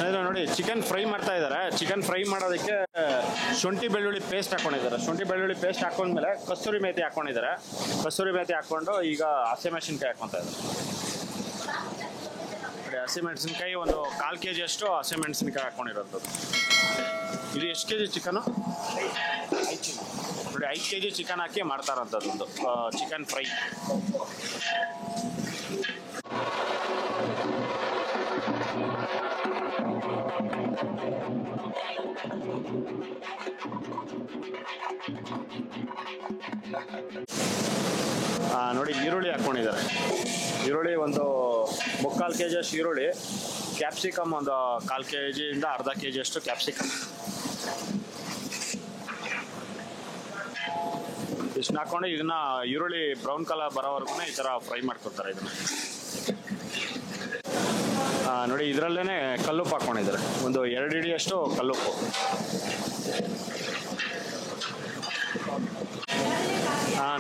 ಸ್ನೇಹಿತರೆ ನೋಡಿ chicken fry ಮಾಡ್ತಾ ಇದ್ದಾರೆ. ಚಿಕನ್ ಫ್ರೈ ಮಾಡೋದಕ್ಕೆ ಶುಂಠಿ ಬೆಳ್ಳುಳ್ಳಿ ಪೇಸ್ಟ್ ಹಾಕೊಂಡಿದ್ದಾರೆ. ಶುಂಠಿ ಬೆಳ್ಳುಳ್ಳಿ ಪೇಸ್ಟ್ ಹಾಕೊಂಡ್ಮೇಲೆ ಕಸ್ತೂರಿ ಮೇಥಿ ಹಾಕೊಂಡಿದ್ದಾರೆ. ಕಸ್ತೂರಿ ಮೇಥಿ ಹಾಕೊಂಡು ಈಗ ಹಸಿಮೆಣಸಿನ್ಕಾಯಿ ಹಾಕೊತಾ ಇದ್ದಾರೆ. ಹಸಿಮೆಣಸಿನ್ಕಾಯಿ ಒಂದು 1/4 kg ಅಷ್ಟು ಹಸಿಮೆಣಸಿನ್ಕಾಯಿ ಹಾಕೊಂಡಿರೋಂಥದ್ದು. ಇದು ಎಷ್ಟು kg ಚಿಕನು? ನೋಡಿ 5 kg ಚಿಕನ್ ಹಾಕಿ ಮಾಡ್ತಾ ಇರೋಂಥದ್ದು ಒಂದು ಚಿಕನ್ ಫ್ರೈ. ನೋಡಿ ಈರುಳ್ಳಿ ಹಾಕ್ಕೊಂಡಿದ್ದಾರೆ. ಈರುಳ್ಳಿ ಒಂದು 3/4 kg ಅಷ್ಟು ಈರುಳ್ಳಿ, ಕ್ಯಾಪ್ಸಿಕಮ್ ಒಂದು 1/4 kg ಇಂದ ಅರ್ಧ kg ಅಷ್ಟು ಕ್ಯಾಪ್ಸಿಕಮ್ ಇಷ್ಟನ್ನ ಹಾಕೊಂಡು ಇದನ್ನ ಈರುಳ್ಳಿ ಬ್ರೌನ್ ಕಲರ್ ಬರೋವರೆಗೂ ಈ ಥರ ಫ್ರೈ ಮಾಡ್ಕೊತಾರೆ ಇದನ್ನ. ನೋಡಿ ಇದರಲ್ಲೇ ಕಲ್ಲುಪ್ಪು ಹಾಕ್ಕೊಂಡಿದ್ದಾರೆ. ಒಂದು 2 ಹಿಡಿಯಷ್ಟು ಕಲ್ಲುಪ್ಪು.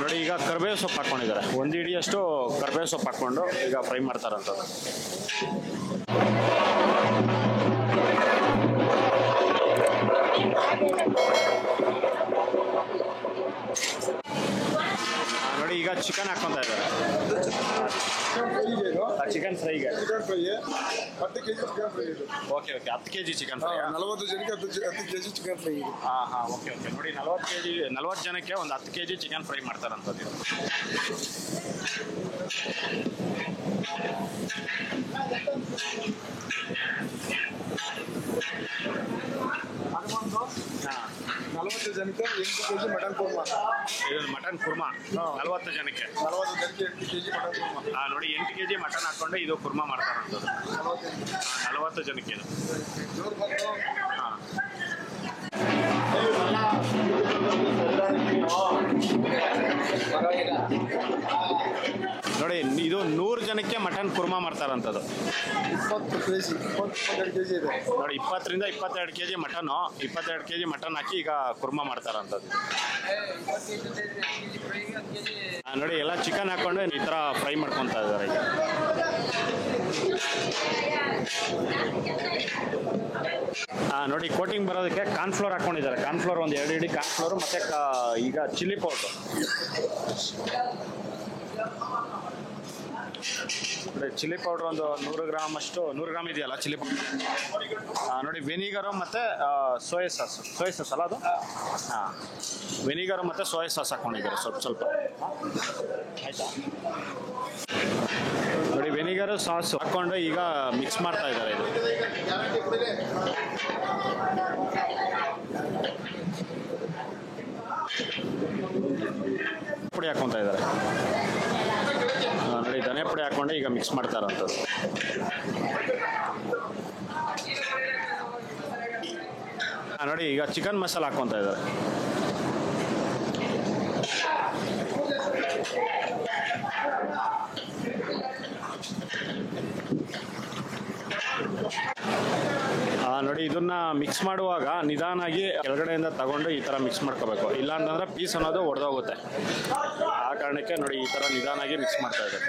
ನೋಡಿ ಈಗ ಕರಿಬೇವು ಸೊಪ್ಪು ಹಾಕ್ಕೊಂಡಿದ್ದಾರೆ. 1 ಹಿಡಿಯಷ್ಟು ಕರಿಬೇವು ಸೊಪ್ಪು ಹಾಕ್ಕೊಂಡು ಈಗ ಫ್ರೈ ಮಾಡ್ತಾರಂಥದ್ದು. ನೋಡಿ ಈಗ ಚಿಕನ್ ಹಾಕ್ಕೊತಾ ಇದ್ದಾರೆ. ಚಿಕನ್ ಫ್ರೈಗೆ 10 kg ಚಿಕನ್ ಫ್ರೈ ಇದೆ. Okay 10 kg chicken fry. 40 ಜನಕ್ಕೆ 10 kg ಚಿಕನ್ ಫ್ರೈ ಇದೆ. ಓಕೆ ನೋಡಿ 40 ಜನಕ್ಕೆ ಒಂದು 10 kg ಚಿಕನ್ ಫ್ರೈ ಮಾಡ್ತಾರಂಥದ್ದು. ಅದೊಂದು 40 ಜನಕ್ಕೆ 8 kg ಮಟನ್ ಕುರ್ಮಾ. ಇದು ಮಟನ್ ಕುರ್ಮಾ 40 ಜನಕ್ಕೆ 8 kg ಮಟನ್ ಕುರ್ಮಾ. ನೋಡಿ 8 kg ಮಟನ್ ಹಾಕೊಂಡು ಇದು ಕುರ್ಮಾ ಮಾಡ್ತಾರಂಥದ್ದು 40 ಜನಕ್ಕೆ ಇದು. ನೋಡಿ ಇದು 100 ಜನಕ್ಕೆ ಮಟನ್ ಕುರ್ಮಾ ಮಾಡ್ತಾರಂಥದ್ದು. 22 kg ಇದೆ. ನೋಡಿ 20 ರಿಂದ 22 kg ಮಟನ್ನು, 22 kg ಮಟನ್ ಹಾಕಿ ಈಗ ಕುರ್ಮಾ ಮಾಡ್ತಾರಂಥದ್ದು. ನೋಡಿ ಎಲ್ಲ ಚಿಕನ್ ಹಾಕೊಂಡು ಈ ಥರ ಫ್ರೈ ಮಾಡ್ಕೊತಾ ಇದ್ದಾರೆ ಈಗ. ನೋಡಿ ಕೋಟಿಂಗ್ ಬರೋದಕ್ಕೆ ಕಾರ್ನ್ಫ್ಲೋರ್ ಹಾಕೊಂಡಿದ್ದಾರೆ. ಕಾರ್ನ್ಫ್ಲೋರ್ ಒಂದು 2 ಹಿಡಿ ಕಾರ್ನ್ಫ್ಲೋರು ಮತ್ತು ಈಗ ಚಿಲ್ಲಿ ಪೌಡ್ರು. ಚಿಲ್ಲಿ ಪೌಡ್ರ್ ಒಂದು 100 ಗ್ರಾಮ್ ಅಷ್ಟು, 100 ಗ್ರಾಮ್ ಇದೆಯಲ್ಲ ಚಿಲ್ಲಿ ಪೌಡ್ರ್. ನೋಡಿ ವೆನಿಗರು ಮತ್ತು ಸೋಯಾ ಸಾಸ್ ಅಲ್ಲ ಅದು. ವೆನಿಗರು ಮತ್ತು ಸೋಯಾ ಸಾಸ್ ಹಾಕೊಂಡಿದ್ದಾರೆ ಸ್ವಲ್ಪ. ಆಯಿತಾ? ನೋಡಿ ವೆನಿಗರು ಸಾಸ್ ಹಾಕ್ಕೊಂಡು ಈಗ ಮಿಕ್ಸ್ ಮಾಡ್ತಾ ಇದ್ದಾರೆ. ಇದು ಪುಡಿ ಹಾಕ್ಕೊತಾ ಇದ್ದಾರೆ. ನೋಡಿ ಧನಿಯಾ ಪುಡಿ ಹಾಕ್ಕೊಂಡು ಈಗ ಮಿಕ್ಸ್ ಮಾಡ್ತಾ ಇರೋಂಥದ್ದು. ನೋಡಿ ಈಗ ಚಿಕನ್ ಮಸಾಲ ಹಾಕ್ಕೊತಾ ಇದ್ದಾರೆ. ನೋಡಿ ಇದನ್ನ ಮಿಕ್ಸ್ ಮಾಡುವಾಗ ನಿಧಾನಾಗಿ ಕೆಳಗಡೆಯಿಂದ ತಗೊಂಡು ಈ ಥರ ಮಿಕ್ಸ್ ಮಾಡ್ಕೋಬೇಕು. ಇಲ್ಲ ಅಂತಂದ್ರೆ ಪೀಸ್ ಅನ್ನೋದು ಒಡೆದೋಗುತ್ತೆ. ಆ ಕಾರಣಕ್ಕೆ ನೋಡಿ ಈ ಥರ ನಿಧಾನಾಗಿ ಮಿಕ್ಸ್ ಮಾಡ್ತಾ ಇದ್ದಾರೆ.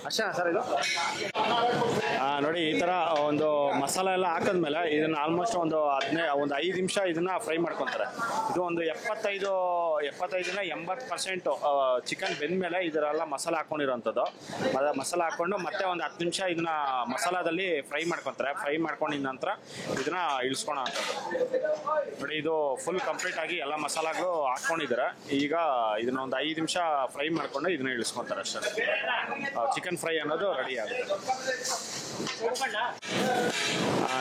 ಅಷ್ಟೇ ಸರ್ ಇದು. ನೋಡಿ ಈ ಥರ ಒಂದು ಮಸಾಲ ಎಲ್ಲ ಹಾಕಿದ್ಮೇಲೆ ಇದನ್ನು ಆಲ್ಮೋಸ್ಟ್ ಒಂದು 5 ನಿಮಿಷ ಇದನ್ನು ಫ್ರೈ ಮಾಡ್ಕೊತಾರೆ. ಇದು ಒಂದು 75-80% ಚಿಕನ್ ಬೆಂದಮೇಲೆ ಇದರೆಲ್ಲ ಮಸಾಲ ಹಾಕ್ಕೊಂಡಿರೋಂಥದ್ದು. ಮಸಾಲ ಹಾಕ್ಕೊಂಡು ಮತ್ತೆ ಒಂದು 10 ನಿಮಿಷ ಇದನ್ನ ಮಸಾಲದಲ್ಲಿ ಫ್ರೈ ಮಾಡ್ಕೊತಾರೆ. ಫ್ರೈ ಮಾಡ್ಕೊಂಡಿದ ನಂತರ ಇದನ್ನ ಇಳಿಸ್ಕೊಳೋಂಥದ್ದು. ನೋಡಿ ಇದು ಫುಲ್ ಕಂಪ್ಲೀಟ್ ಆಗಿ ಎಲ್ಲ ಮಸಾಲಗಳು ಹಾಕ್ಕೊಂಡಿದ್ದಾರೆ. ಈಗ ಇದನ್ನ ಒಂದು 5 ನಿಮಿಷ ಫ್ರೈ ಮಾಡ್ಕೊಂಡು ಇದನ್ನ ಇಳಿಸ್ಕೊತಾರೆ ಅಷ್ಟೇ. ಚಿಕನ್ ಫ್ರೈ ಅನ್ನೋದು ರೆಡಿ ಆಗುತ್ತೆ.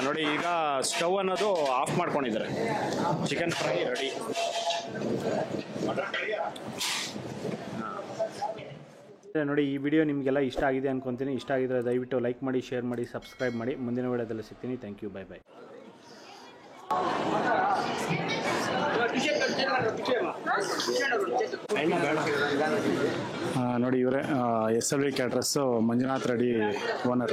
ನೋಡಿ ಈಗ ಸ್ಟವ್ ಅನ್ನೋದು ಆಫ್ ಮಾಡ್ಕೊಂಡಿದ್ದಾರೆ. Chicken fry ready. ನೋಡಿ ಈ ವಿಡಿಯೋ ನಿಮಗೆಲ್ಲ ಇಷ್ಟ ಆಗಿದೆ ಅನ್ಕೊಂತೀನಿ. ಇಷ್ಟ ಆಗಿದ್ರೆ ದಯವಿಟ್ಟು ಲೈಕ್ ಮಾಡಿ, ಶೇರ್ ಮಾಡಿ, ಸಬ್ಸ್ಕ್ರೈಬ್ ಮಾಡಿ. ಮುಂದಿನ ವಿಡಿಯೋದಲ್ಲಿ ಸಿಗ್ತೀನಿ. Thank you. Bye bye. ನೋಡಿ ಇವರೇ SLV caterers Manjunath Reddy owner.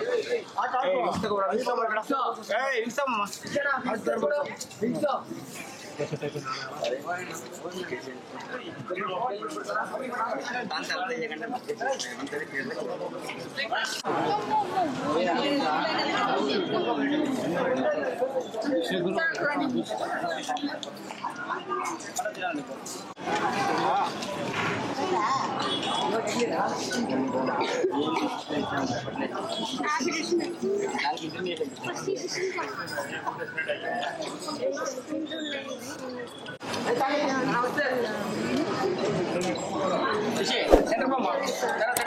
Centre